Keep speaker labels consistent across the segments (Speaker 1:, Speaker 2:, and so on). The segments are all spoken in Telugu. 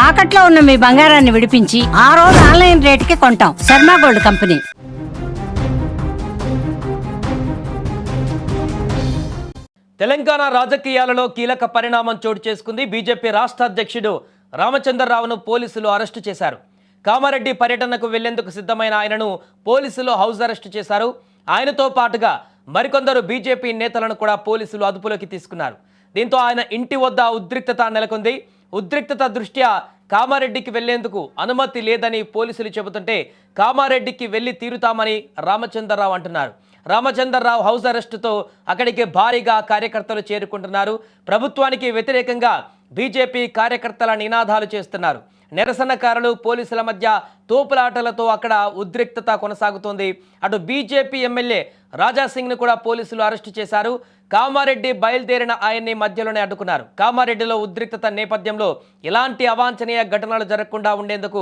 Speaker 1: తాకట్లో ఉన్న మీ బంగారాన్ని విడిపించి ఆ రోజు ఆన్లైన్ రేటుకి కొంటాం. Sharma gold company.
Speaker 2: తెలంగాణ రాజకీయాలలో కీలక పరిణామం చోటు చేసుకుంది. బీజేపీ రాష్ట్ర అధ్యక్షుడు రామచంద్రరావును పోలీసులు అరెస్టు చేశారు. కామారెడ్డి పర్యటనకు వెళ్లేందుకు సిద్ధమైన ఆయనను పోలీసులు హౌస్ అరెస్టు చేశారు. ఆయనతో పాటుగా మరికొందరు బీజేపీ నేతలను కూడా పోలీసులు అదుపులోకి తీసుకున్నారు. దీంతో ఆయన ఇంటి వద్ద ఉద్రిక్తత నెలకొంది. ఉద్రిక్తత దృష్ట్యా కామారెడ్డికి వెళ్లేందుకు అనుమతి లేదని పోలీసులు చెబుతుంటే కామారెడ్డికి వెళ్లి తీరుతామని రామచంద్రరావు అంటున్నారు. రామచంద్రరావు హౌస్ అరెస్టుతో అక్కడికి భారీగా కార్యకర్తలు చేరుకుంటున్నారు. ప్రభుత్వానికి వ్యతిరేకంగా బీజేపీ కార్యకర్తల నినాదాలు చేస్తున్నారు. నిరసనకారులు పోలీసుల మధ్య తోపులాటలతో అక్కడ ఉద్రిక్తత కొనసాగుతోంది. అటు బీజేపీ ఎమ్మెల్యే రాజాసింగ్ను కూడా పోలీసులు అరెస్టు చేశారు. కామారెడ్డి బయలుదేరిన ఆయన్ని మధ్యలోనే అడ్డుకున్నారు. కామారెడ్డిలో ఉద్రిక్తత నేపథ్యంలో ఎలాంటి అవాంఛనీయ ఘటనలు జరగకుండా ఉండేందుకు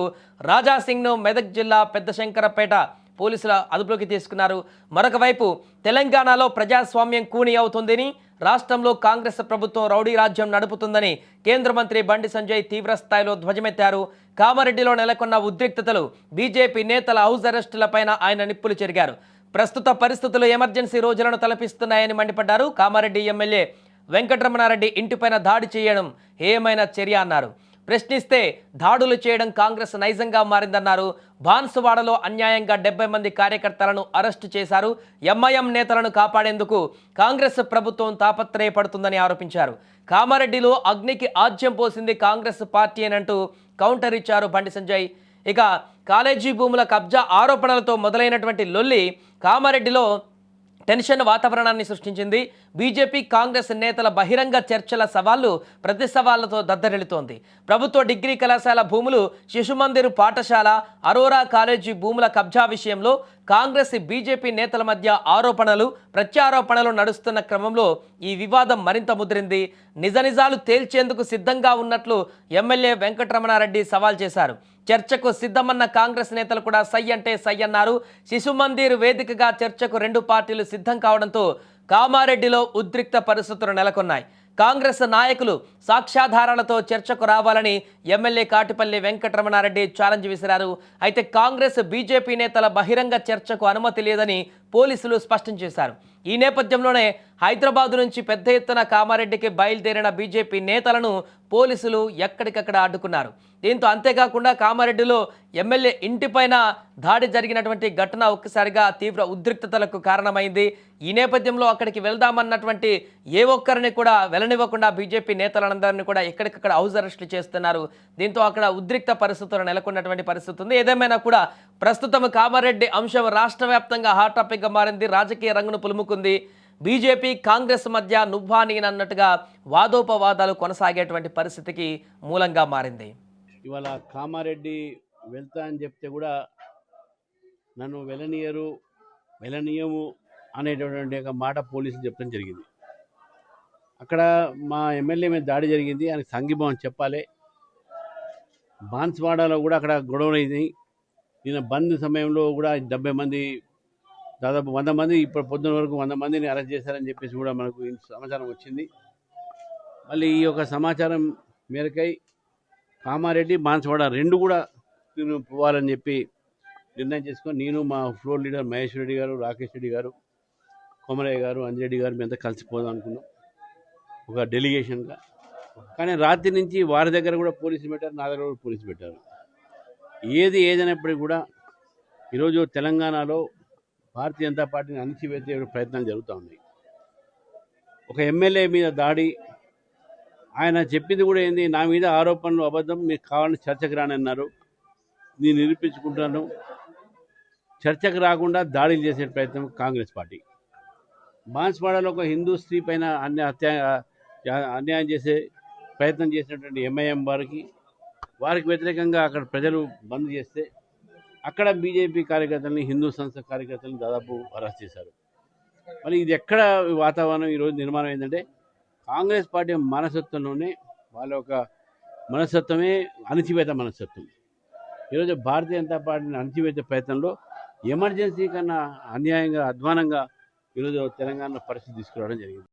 Speaker 2: రాజాసింగ్ను మెదక్ జిల్లా పెద్దశంకరపేట పోలీసుల అదుపులోకి తీసుకున్నారు. మరొక వైపు తెలంగాణలో ప్రజాస్వామ్యం కూని అవుతుందని, రాష్ట్రంలో కాంగ్రెస్ ప్రభుత్వం రౌడీ రాజ్యం నడుపుతుందని కేంద్ర మంత్రి బండి సంజయ్ తీవ్రస్థాయిలో ధ్వజమెత్తారు. కామారెడ్డిలో నెలకొన్న ఉద్రిక్తతలు, బీజేపీ నేతల హౌస్ అరెస్టులపైన ఆయన నిప్పులు చెరిగారు. ప్రస్తుత పరిస్థితులు ఎమర్జెన్సీ రోజులను తలపిస్తున్నాయని మండిపడ్డారు. కామారెడ్డి ఎమ్మెల్యే వెంకటరమణారెడ్డి ఇంటిపైన దాడి చేయడం ఏమైనా చర్య అన్నారు. ప్రశ్నిస్తే దాడులు చేయడం కాంగ్రెస్ నైజంగా మారిందన్నారు. బాన్సువాడలో అన్యాయంగా 70 మంది కార్యకర్తలను అరెస్టు చేశారు. ఎంఐఎం నేతలను కాపాడేందుకు కాంగ్రెస్ ప్రభుత్వం తాపత్రయపడుతుందని ఆరోపించారు. కామారెడ్డిలో అగ్నికి ఆజ్యం పోసింది కాంగ్రెస్ పార్టీ అనంటూ కౌంటర్ ఇచ్చారు బండి సంజయ్. ఇక కాలేజీ భూముల కబ్జా ఆరోపణలతో మొదలైనటువంటి లొల్లి కామారెడ్డిలో టెన్షన్ వాతావరణాన్ని సృష్టించింది. బీజేపీ కాంగ్రెస్ నేతల బహిరంగ చర్చల సవాళ్లు ప్రతి సవాళ్లతో దద్దరిల్లుతోంది. ప్రభుత్వ డిగ్రీ కళాశాల భూములు, శిశుమందిర్ పాఠశాల, అరోరా కాలేజీ భూముల కబ్జా విషయంలో కాంగ్రెస్ బీజేపీ నేతల మధ్య ఆరోపణలు ప్రత్యారోపణలు నడుస్తున్న క్రమంలో ఈ వివాదం మరింత ముదిరింది. నిజాలు తేల్చేందుకు సిద్ధంగా ఉన్నట్లు ఎమ్మెల్యే వెంకటరమణారెడ్డి సవాల్ చేశారు. చర్చకు సిద్ధమన్న కాంగ్రెస్ నేతలు కూడా సై అంటే సై అన్నారు. శిశుమందిర్ వేదికగా చర్చకు 2 పార్టీలు సిద్ధం కావడంతో కామారెడ్డిలో ఉద్రిక్త పరిస్థితులు నెలకొన్నాయి. కాంగ్రెస్ నాయకులు సాక్ష్యాధారాలతో చర్చకు రావాలని ఎమ్మెల్యే కాటిపల్లి వెంకటరమణారెడ్డి ఛాలెంజ్ విసిరారు. అయితే కాంగ్రెస్ బీజేపీ నేతల బహిరంగ చర్చకు అనుమతి లేదని పోలీసులు స్పష్టం చేశారు. ఈ నేపథ్యంలోనే హైదరాబాద్ నుంచి పెద్ద ఎత్తున కామారెడ్డికి బయలుదేరిన బీజేపీ నేతలను పోలీసులు ఎక్కడికక్కడ అడ్డుకున్నారు. దీంతో అంతేకాకుండా కామారెడ్డిలో ఎమ్మెల్యే ఇంటిపైన దాడి జరిగినటువంటి ఘటన ఒక్కసారిగా తీవ్ర ఉద్రిక్తతలకు కారణమైంది. ఈ నేపథ్యంలో అక్కడికి వెళ్దామన్నటువంటి ఏ ఒక్కరిని కూడా వెళ్ళనివ్వకుండా బీజేపీ నేతలందరినీ కూడా ఎక్కడికక్కడ హౌస్ అరెస్టులు చేస్తున్నారు. దీంతో అక్కడ ఉద్రిక్త పరిస్థితులు నెలకొన్నటువంటి పరిస్థితి ఉంది. ఏదేమైనా కూడా ప్రస్తుతం కామారెడ్డి అంశం రాష్ట్ర వ్యాప్తంగా హాట్ టాపిక్గా మారింది. రాజకీయ రంగును పులుముకుంది. బీజేపీ కాంగ్రెస్ మధ్య నువ్వా నేనన్నట్టుగా వాదోపవాదాలు కొనసాగేటువంటి పరిస్థితికి మూలంగా మారింది.
Speaker 3: ఇవాళ కామారెడ్డి వెళ్తా అని చెప్తే కూడా నన్ను వెళ్ళనీయము అనేటటువంటి ఒక మాట పోలీసులు చెప్పడం జరిగింది. అక్కడ మా ఎమ్మెల్యే మీద దాడి జరిగింది, ఆయనకు సంఘీభావం చెప్పాలి. బాన్స్వాడలో కూడా అక్కడ గొడవలైంది. నిన్న బంద్ సమయంలో కూడా 70 మంది, దాదాపు 100 మంది, ఇప్పుడు పొద్దున వరకు 100 మందిని అరెస్ట్ చేశారని చెప్పేసి కూడా మనకు సమాచారం వచ్చింది. మళ్ళీ ఈ యొక్క సమాచారం మేరకై కామారెడ్డి, బాన్స్వాడ 2 కూడా పోవాలని చెప్పి నిర్ణయం చేసుకొని నేను, మా ఫ్లోర్ లీడర్ మహేష్ రెడ్డి గారు, రాకేష్ రెడ్డి గారు, కొమరయ్య గారు, అంజిరెడ్డి గారు మేమంతా కలిసిపోదాం అనుకున్నాం ఒక డెలిగేషన్గా. కానీ రాత్రి నుంచి వారి దగ్గర కూడా పోలీసులు పెట్టారు, నా దగ్గర కూడా పోలీసులు పెట్టారు. ఏదైనప్పటికీ కూడా ఈరోజు తెలంగాణలో భారతీయ జనతా పార్టీని అణిచివేసే ప్రయత్నాలు జరుగుతూ ఉన్నాయి. ఒక ఎమ్మెల్యే మీద దాడి, ఆయన చెప్పింది కూడా ఏంది, నా మీద ఆరోపణలు అబద్ధం, మీకు కావాలని చర్చకు రానన్నారు, నేను నిరూపించుకుంటున్నాను. చర్చకు రాకుండా దాడులు చేసే ప్రయత్నం కాంగ్రెస్ పార్టీ. బాన్స్వాడలో ఒక హిందూ స్త్రీ పైన అన్యాయం చేసే ప్రయత్నం చేసినటువంటి ఎంఐఎం వారికి వ్యతిరేకంగా అక్కడ ప్రజలు బంద్ చేస్తే అక్కడ బీజేపీ కార్యకర్తలని, హిందూ సంస్థ కార్యకర్తలను దాదాపు అరెస్ట్ చేశారు. మరి ఇది ఎక్కడ వాతావరణం ఈరోజు నిర్మాణం ఏంటంటే కాంగ్రెస్ పార్టీ మనస్తత్వంలోనే వాళ్ళ యొక్క మనస్తత్వమే అణచివేత మనస్తత్వం. ఈరోజు భారతీయ జనతా పార్టీని అణచివేత ప్రయత్నంలో ఎమర్జెన్సీ కన్నా అన్యాయంగా, అధ్వానంగా ఈరోజు తెలంగాణ పరిస్థితి తీసుకురావడం జరిగింది.